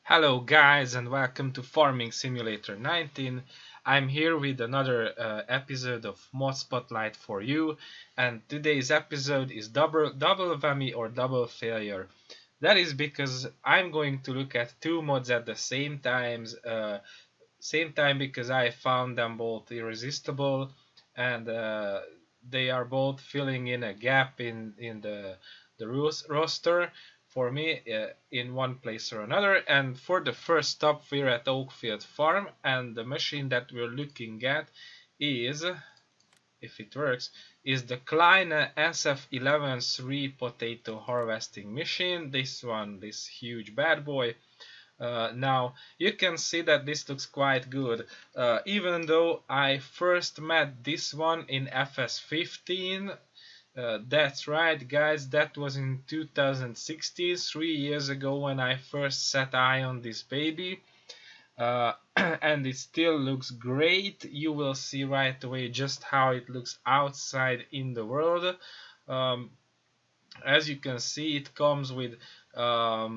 Hello guys and welcome to Farming Simulator 19. I'm here with another episode of Mod Spotlight for you, and today's episode is double whammy or double failure. That is because I'm going to look at two mods at the same time because I found them both irresistible, and they are both filling in a gap in the roster for me in one place or another. And for the first stop, we're at Oakfield Farm, and the machine that we're looking at is, if it works, is the Kleine SF11-3 potato harvesting machine. This huge bad boy. Now you can see that this looks quite good, even though I first met this one in FS15. That's right guys, that was in 2016, 3 years ago, when I first set eye on this baby. And it still looks great. You will see right away just how it looks outside in the world. As you can see, it comes with a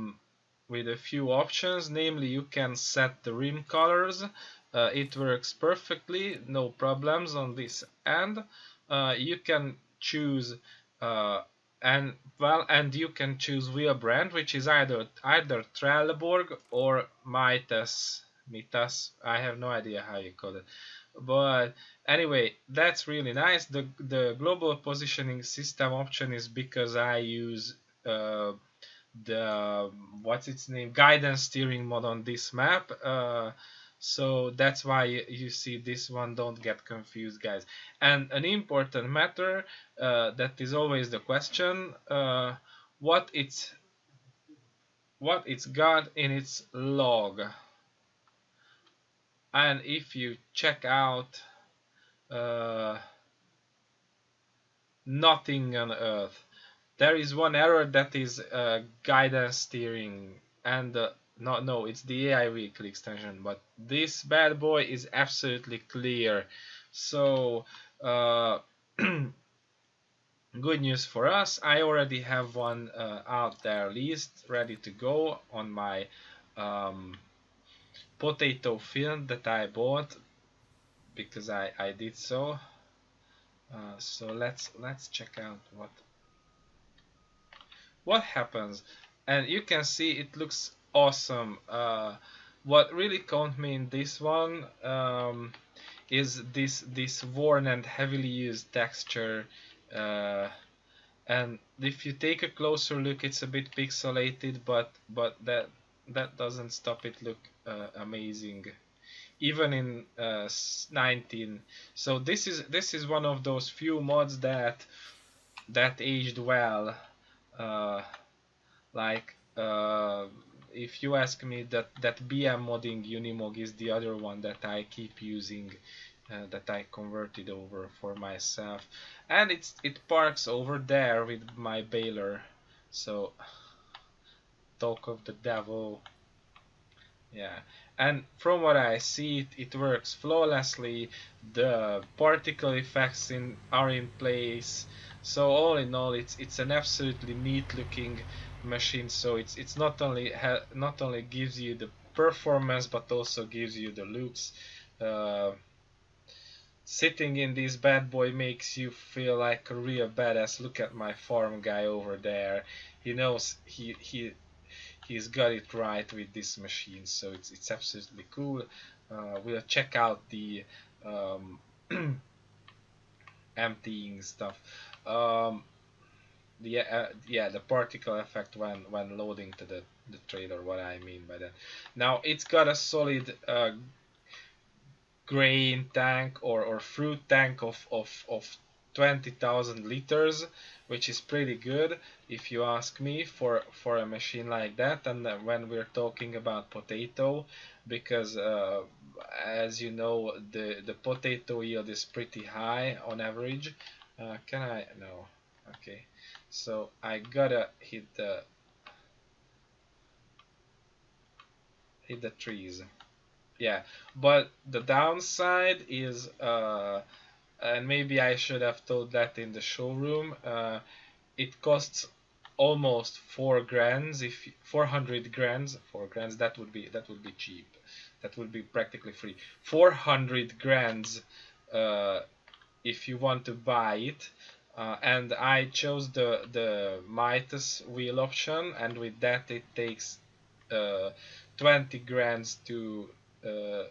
few options, namely you can set the rim colors. It works perfectly, no problems on this end. You can choose and you can choose wheel brand, which is either Trelleborg or Mitas. I have no idea how you call it, but anyway, that's really nice. The global positioning system option is because I use the what's its name, guidance steering mod on this map. So that's why you see this one. Don't get confused guys. And an important matter, that is always the question, what it's got in its log. And if you check out, nothing on earth. There is one error, that is guidance steering, and no, it's the AI vehicle extension, but this bad boy is absolutely clear. So good news for us, I already have one out there leased, ready to go on my potato field that I bought because I did so. So let's check out what happens. And you can see it looks awesome. What really caught me in this one is this worn and heavily used texture. And if you take a closer look, it's a bit pixelated, but that doesn't stop it look amazing, even in 19. So this is one of those few mods that aged well. Like if you ask me, that BM modding Unimog is the other one that I keep using, that I converted over for myself, and it parks over there with my baler. So talk of the devil. Yeah, and from what I see, it works flawlessly. The particle effects are in place. So all in all, it's an absolutely neat looking machine. So it's not only gives you the performance, but also gives you the looks. Sitting in this bad boy makes you feel like a real badass. Look at my farm guy over there. He knows he's got it right with this machine, so it's absolutely cool. We'll check out the emptying stuff. The particle effect when loading to the trailer. What I mean by that. Now it's got a solid grain tank or fruit tank of 20,000 liters, which is pretty good if you ask me for a machine like that. And when we're talking about potato, because as you know, the potato yield is pretty high on average. Can I? No. Okay, so I gotta hit the trees. Yeah, but the downside is, and maybe I should have told that in the showroom, it costs almost 4 grand. If 400 grand, 4 grand, that would be cheap. That would be practically free. 400 grand uh, if you want to buy it. And I chose the Midas wheel option, and with that it takes uh, 20 grand uh,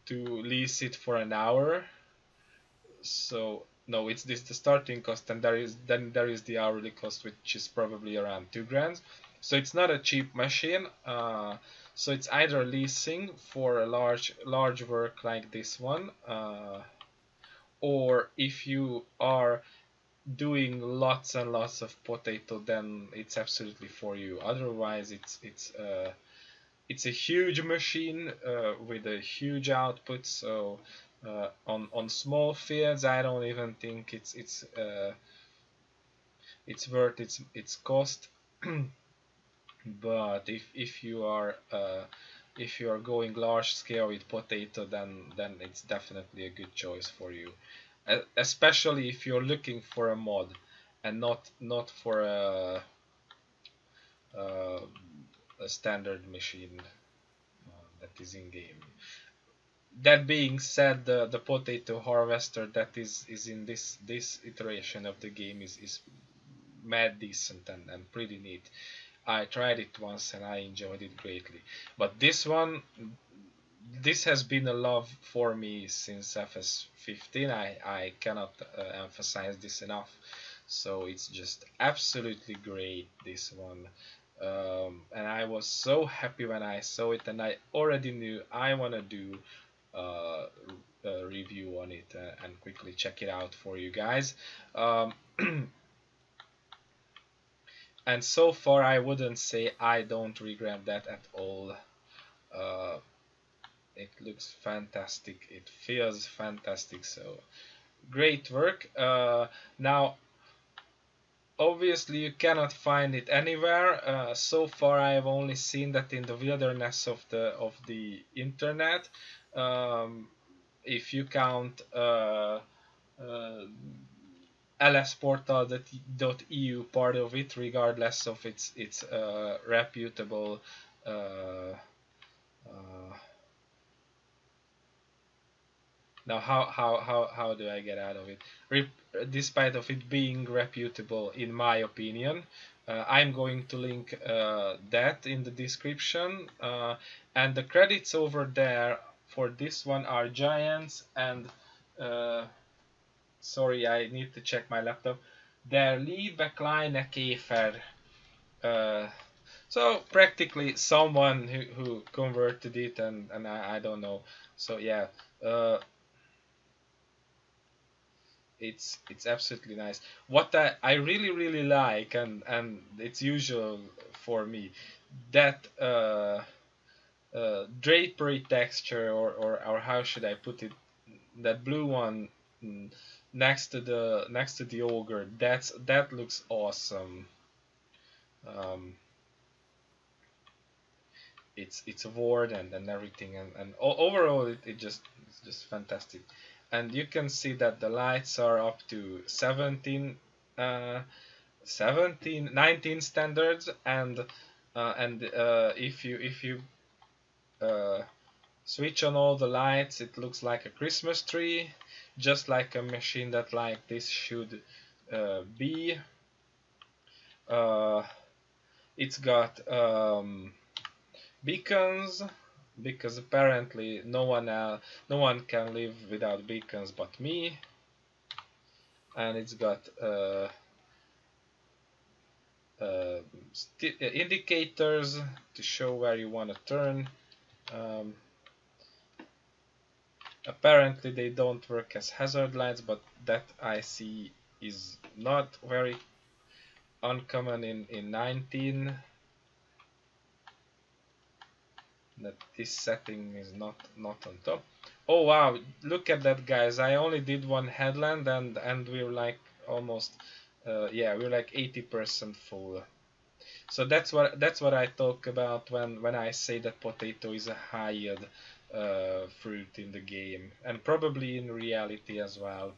to lease it for an hour. So no, it's this the starting cost, and there is the hourly cost, which is probably around 2 grand. So it's not a cheap machine. So it's either leasing for a large work like this one, or if you are doing lots and lots of potato, then it's absolutely for you. Otherwise, it's a huge machine with a huge output. So on small fields, I don't even think it's worth its cost. But if you are going large scale with potato, then it's definitely a good choice for you, especially if you're looking for a mod and not for uh, a standard machine that is in game. That being said, the potato harvester that is in this iteration of the game is mad decent and pretty neat. I tried it once and I enjoyed it greatly. But this has been a love for me since FS15. I cannot emphasize this enough. So it's just absolutely great, this one. And I was so happy when I saw it, and I already knew I want to do uh, a review on it and quickly check it out for you guys. Um, and so far, I wouldn't say I don't regret that at all. Uh, it looks fantastic. It feels fantastic. So great work. Now, obviously, you cannot find it anywhere. So far, I've only seen that in the wilderness of the internet. Um, if you count lsportal.eu part of it, regardless of its reputable uh, now how do I get out of it? Despite of it being reputable, in my opinion, I'm going to link that in the description, and the credits over there for this one are giants and sorry, I need to check my laptop. Der liebe kleine Käfer. Uh, so practically someone who converted it, and I don't know. So yeah, uh, it's absolutely nice. What I really like, and it's usual for me, that drapery texture, or how should I put it, that blue one, mm, next to the ogre, that looks awesome. um, it's a ward and everything, and overall it's just fantastic. And you can see that the lights are up to uh, 19 standards, and if you uh, switch on all the lights, it looks like a Christmas tree, just like a machine that like this should be. uh, it's got beacons, because apparently no one can live without beacons but me. And it's got uh, indicators to show where you want to turn. um, Apparently they don't work as hazard lights, but that I see is not very uncommon in 19. That this setting is not on top. Oh wow, look at that, guys. I only did one headland, and we're like almost yeah, we're like 80% full. So that's what I talk about when I say that potato is a high yield fruit in the game, and probably in reality as well.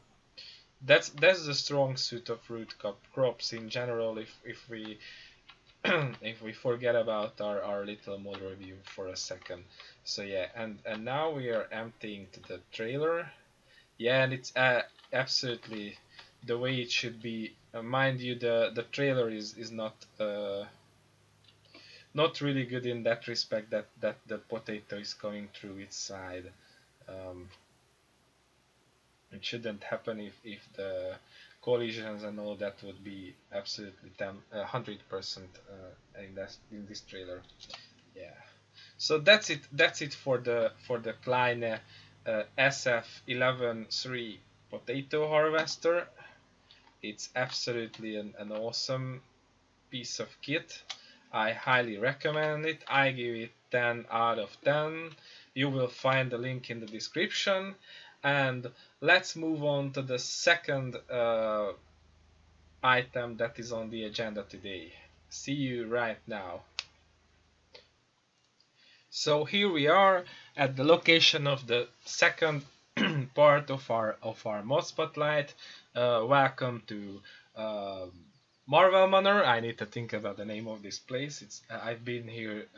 that's the strong suit of root crops in general. If we if we forget about our little mod review for a second. So yeah, and now we are emptying to the trailer. Yeah, and it's absolutely the way it should be. Mind you, the trailer is not really good in that respect, that the potato is coming through its side. Um, it shouldn't happen if the collisions and all that would be absolutely 100% in this trailer. Yeah. So that's it for the Kleine SF11-3 potato harvester. It's absolutely an awesome piece of kit. I highly recommend it. I give it 10 out of 10. You will find the link in the description. And let's move on to the second item that is on the agenda today. See you right now. So here we are at the location of the second part of our mod spotlight. Welcome to Marvel Manor. I need to think about the name of this place. I've been here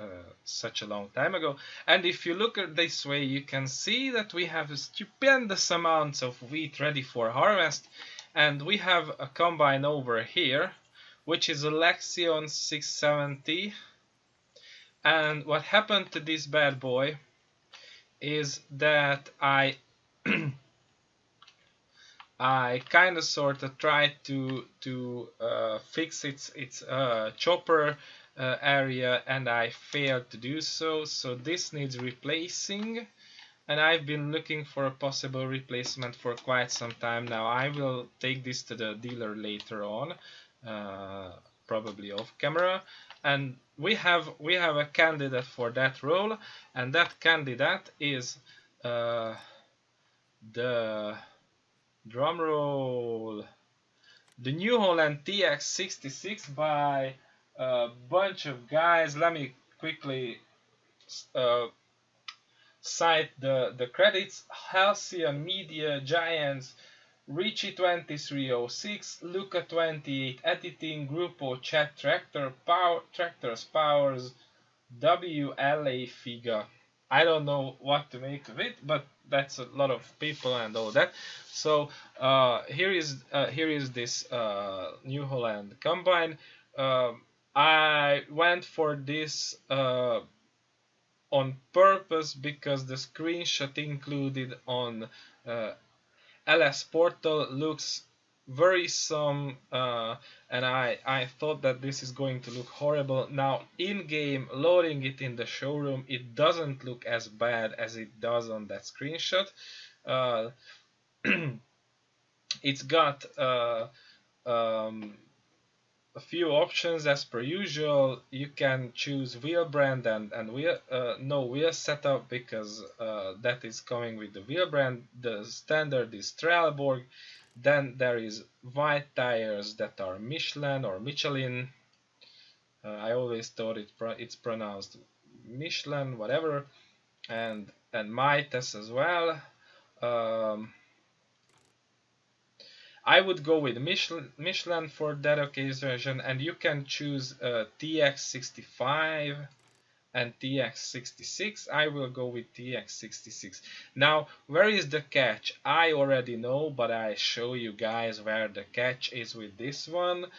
such a long time ago, and if you look at this way, you can see that we have stupendous amounts of wheat ready for harvest, and we have a combine over here, which is a Lexion 670. And what happened to this bad boy is that I kind of sort of tried to fix its chopper area, and I failed to do so. So this needs replacing, and I've been looking for a possible replacement for quite some time now. I will take this to the dealer later on, probably off camera, and we have a candidate for that role, and that candidate is the drum roll, the New Holland TX66 by a bunch of guys. Let me quickly cite the credits: Halcyon Media, Giants, Richie 2306, Luca 28 Editing, Grupo Chat Tractor, Tractors Powers, WLA Figa. I don't know what to make of it, but that's a lot of people and all that. So here is this New Holland combine. I went for this on purpose because the screenshot included on LS Portal looks very some, and I thought that this is going to look horrible. Now in game, loading it in the showroom, it doesn't look as bad as it does on that screenshot. It's got a few options as per usual. You can choose wheel brand and wheel no wheel setup, because that is coming with the wheel brand. The standard is Trelleborg. Then there is white tires that are Michelin or Michelin. I always thought it's pronounced Michelin, whatever, and Mitas as well. I would go with Michelin for that occasion, and you can choose TX65 and TX66. I will go with TX66. Now, where is the catch? I already know, but I show you guys where the catch is with this one.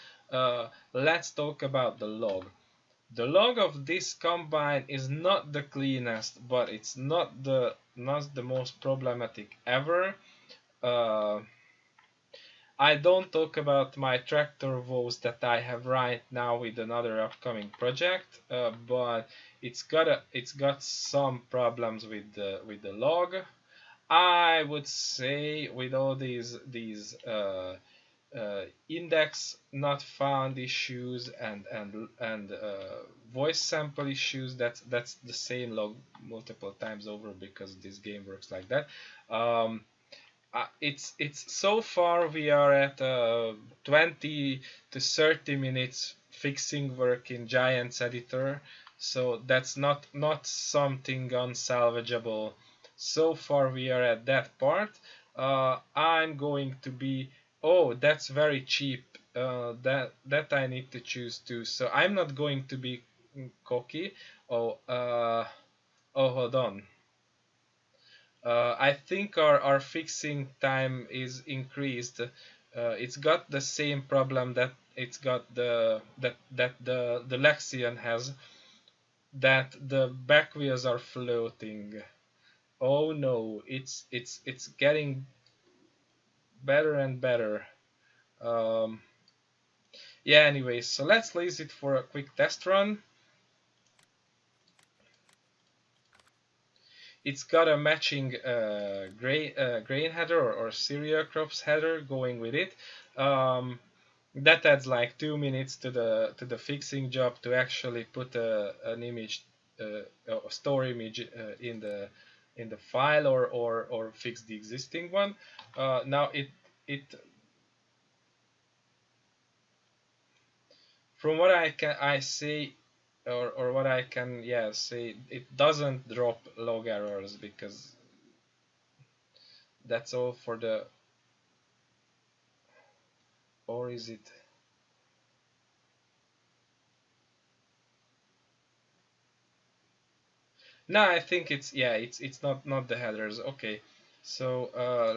Let's talk about the log. The log of this combine is not the cleanest, but it's not the most problematic ever. I don't talk about my tractor woes that I have right now with another upcoming project, but it's got some problems with the log. I would say with all these index not found issues and voice sample issues, that's the same log multiple times over, because this game works like that. It's so far we are at 20 to 30 minutes fixing work in Giants editor, so that's not something unsalvageable. So far we are at that part. I'm going to be Oh, that's very cheap. That I need to choose too. So I'm not going to be cocky. Oh, oh, hold on. I think our fixing time is increased. It's got the same problem that it's got the Lexion has, that the back wheels are floating. Oh no, it's getting better and better. Um, yeah. Anyways, so let's leave it for a quick test run. It's got a matching grain header or cereal crops header going with it. Um, that adds like 2 minutes to the fixing job to actually put an image, a store image in the file, or fix the existing one. Now it from what I say, or what I can, yeah, say, it doesn't drop log errors, because that's all for the, or is it? No, I think it's, yeah, it's not the headers. Okay, so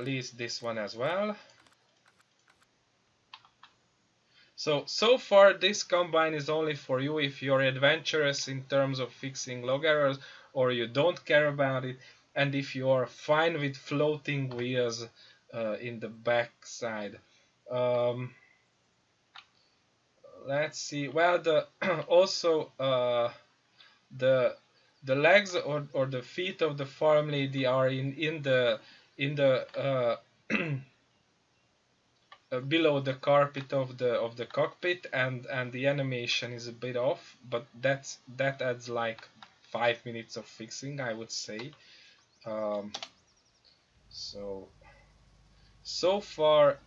list this one as well. So far this combine is only for you if you're adventurous in terms of fixing log errors, or you don't care about it, and if you are fine with floating wheels in the back side. Um, let's see. Well, the also the the legs or the feet of the farm lady are in the below the carpet of the cockpit, and the animation is a bit off, but that adds like 5 minutes of fixing, I would say. um, so so far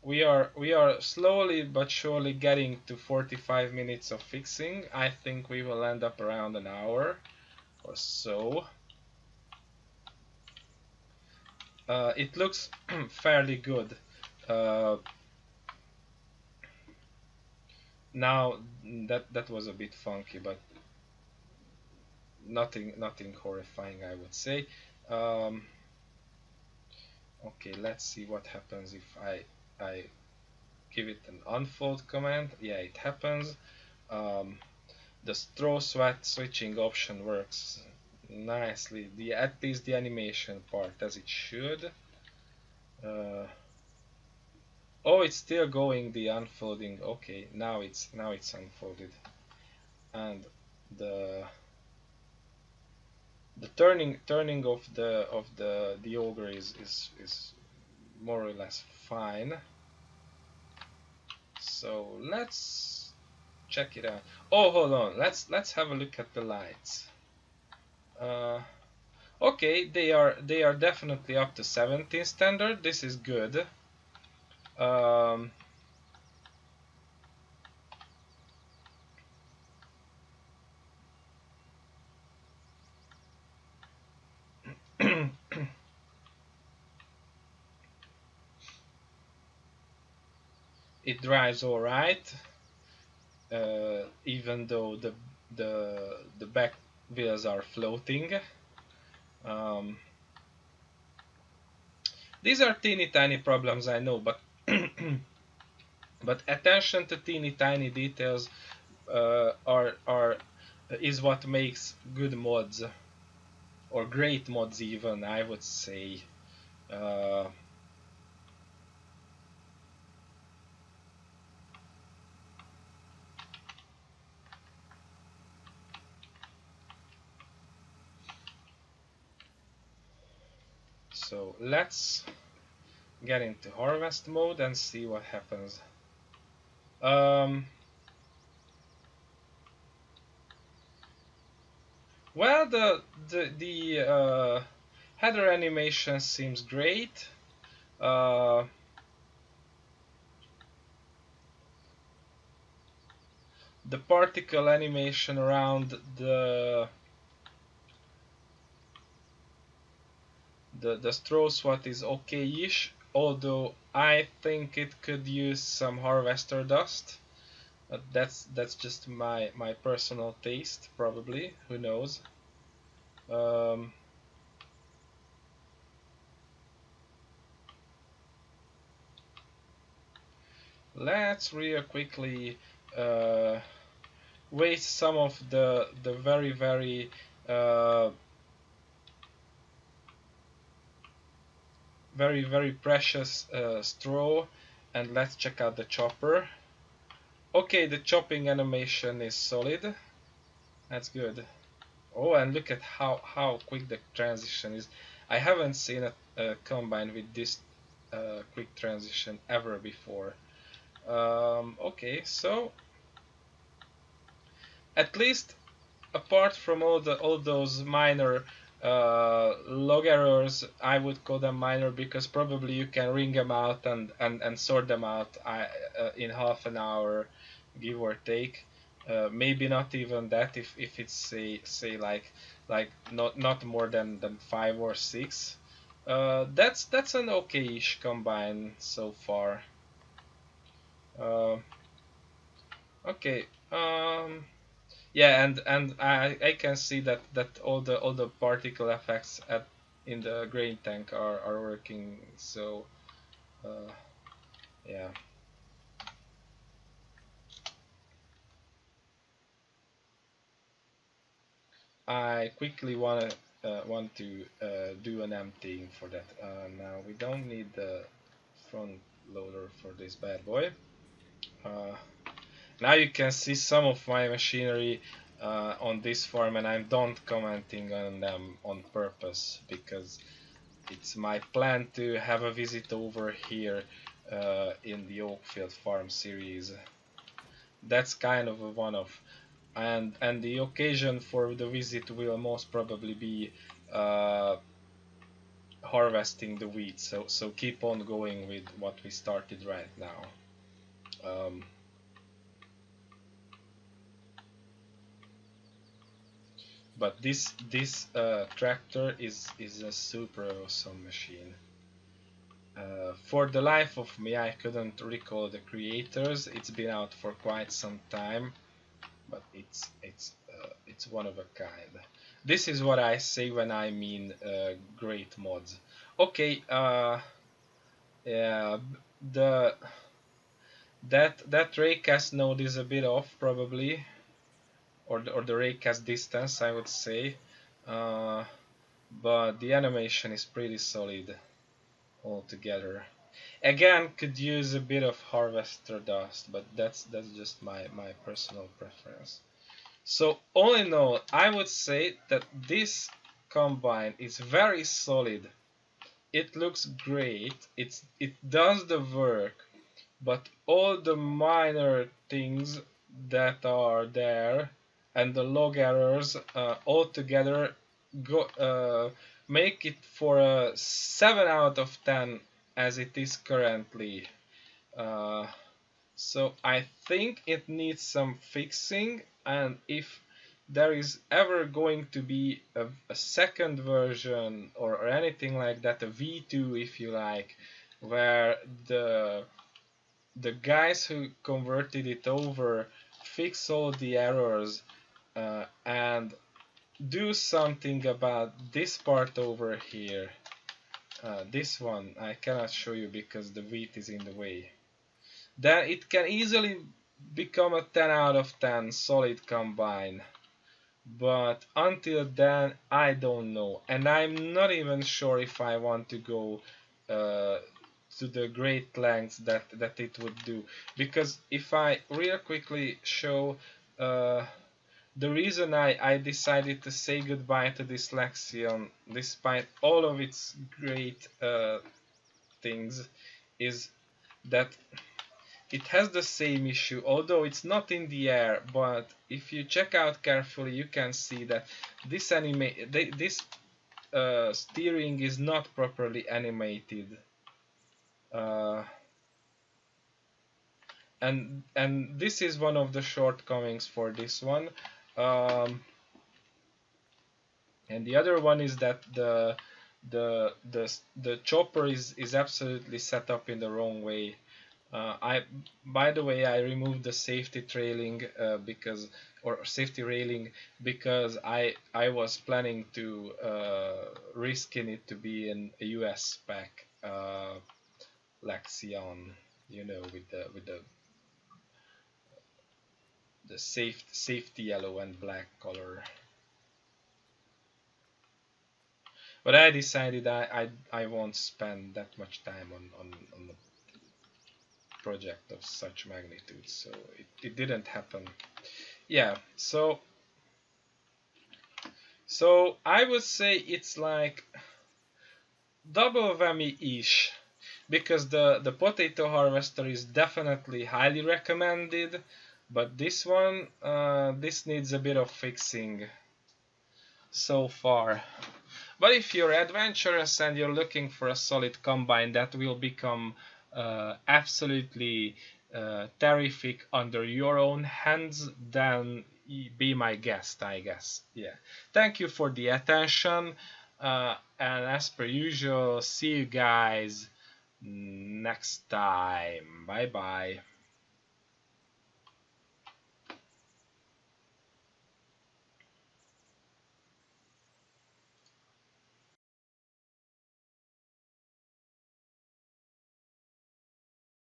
we are slowly but surely getting to 45 minutes of fixing. I think we will end up around an hour or so. It looks fairly good. uh, Now that was a bit funky, but nothing horrifying, I would say. Um, okay, let's see what happens if I give it an unfold command. Yeah, it happens. Um, the straw sweat switching option works nicely. At least the animation part, as it should. Uh, oh, it's still going, the unfolding. Okay, now it's unfolded, and the the turning of the ogre is more or less fine. So let's check it out. Oh, hold on. Let's have a look at the lights. Uh, okay, they are definitely up to 17 standard. This is good. Um, it drives all right, even though the back wheels are floating. Um, these are teeny tiny problems, I know, but but attention to teeny tiny details are is what makes good mods, or great mods even, I would say. Uh, so let's get into harvest mode and see what happens. Um, well, the header animation seems great. Uh, the particle animation around the straw swat is okay-ish. although I think it could use some harvester dust. But that's just my personal taste, probably. Who knows? Um, let's real quickly uh, waste some of the uh, very precious straw, and let's check out the chopper. Okay, the chopping animation is solid. That's good. Oh, and look at how quick the transition is. I haven't seen a combine with this quick transition ever before. Okay, so at least apart from all those minor log errors, I would call them minor because probably you can wring them out and sort them out in half an hour, give or take. Maybe not even that if it's say like not more than 5 or 6. That's an okay-ish combine so far. Uh, okay. Yeah, and I can see that all the particle effects at in the grain tank are working. So uh, yeah, I quickly want to do an emptying for that. Now we don't need the front loader for this bad boy. Uh, Now you can see some of my machinery on this farm, and I'm don't commenting on them on purpose because it's my plan to have a visit over here in the Oakfield Farm series. That's kind of a one-off, and the occasion for the visit will most probably be uh, harvesting the wheat. So keep on going with what we started right now. Um, but this tractor is a super awesome machine. For the life of me, I couldn't recall the creators. It's been out for quite some time, but it's one of a kind. This is what I say when I mean great mods. Okay, yeah, the that raycast node is a bit off probably, or the raycast distance I would say, uh, but the animation is pretty solid altogether. Again, could use a bit of harvester dust, but that's just my personal preference. So all in all, I would say that this combine is very solid. It looks great. It does the work, but all the minor things that are there and the log errors all together make it for a 7 out of 10 as it is currently. Uh, so I think it needs some fixing, and if there is ever going to be a second version or anything like that, a V2 if you like, where the guys who converted it over fix all the errors and do something about this part over here. This one I cannot show you because the wheat is in the way. Then it can easily become a 10 out of 10 solid combine. But until then, I don't know. And I'm not even sure if I want to go uh, to the great lengths that it would do. Because if I real quickly show the reason I decided to say goodbye to this Lexion, despite all of its great things, is that it has the same issue, although it's not in the air, but if you check out carefully, you can see that this steering is not properly animated. Uh, and this is one of the shortcomings for this one. Um, and the other one is that the chopper is absolutely set up in the wrong way. I By the way, I removed the safety trailing because or safety railing because I was planning to reskin it to be a US spec Lexion, with the safety yellow and black color. But I decided I won't spend that much time on the project of such magnitude, so it didn't happen. Yeah, so I would say it's like double whammy-ish because the potato harvester is definitely highly recommended, but this needs a bit of fixing so far. But if you're adventurous and you're looking for a solid combine that will become absolutely terrific under your own hands, then be my guest, I guess. Yeah. Thank you for the attention. And as per usual, see you guys next time. Bye bye.